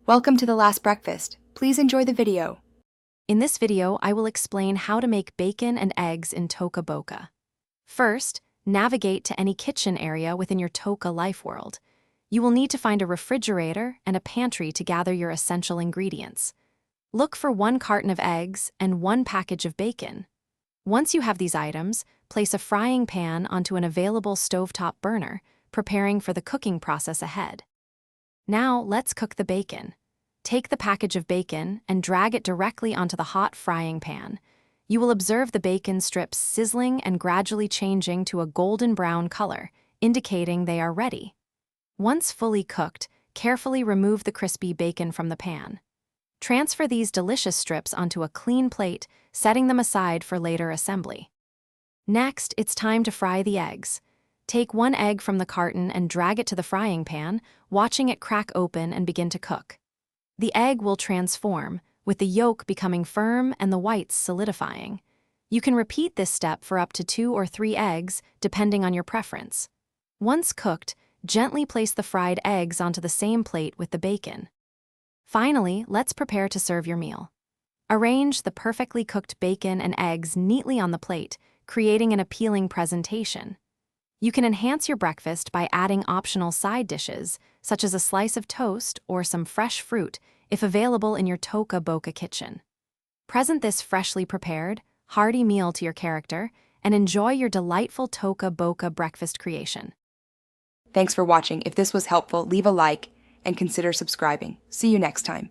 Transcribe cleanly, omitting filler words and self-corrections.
Welcome to the last breakfast. Please enjoy the video. In this video, I will explain how to make bacon and eggs in Toca Boca. First, navigate to any kitchen area within your Toca life world. You will need to find a refrigerator and a pantry to gather your essential ingredients. Look for 1 carton of eggs and 1 package of bacon. Once you have these items, place a frying pan onto an available stovetop burner, preparing for the cooking process ahead. Now, let's cook the bacon. Take the package of bacon and drag it directly onto the hot frying pan. You will observe the bacon strips sizzling and gradually changing to a golden brown color, indicating they are ready. Once fully cooked, carefully remove the crispy bacon from the pan. Transfer these delicious strips onto a clean plate, setting them aside for later assembly. Next, it's time to fry the eggs. Take 1 egg from the carton and drag it to the frying pan, watching it crack open and begin to cook. The egg will transform, with the yolk becoming firm and the whites solidifying. You can repeat this step for up to 2 or 3 eggs, depending on your preference. Once cooked, gently place the fried eggs onto the same plate with the bacon. Finally, let's prepare to serve your meal. Arrange the perfectly cooked bacon and eggs neatly on the plate, creating an appealing presentation. You can enhance your breakfast by adding optional side dishes, such as a slice of toast or some fresh fruit, if available in your Toca Boca kitchen. Present this freshly prepared, hearty meal to your character, and enjoy your delightful Toca Boca breakfast creation. Thanks for watching. If this was helpful, leave a like and consider subscribing. See you next time.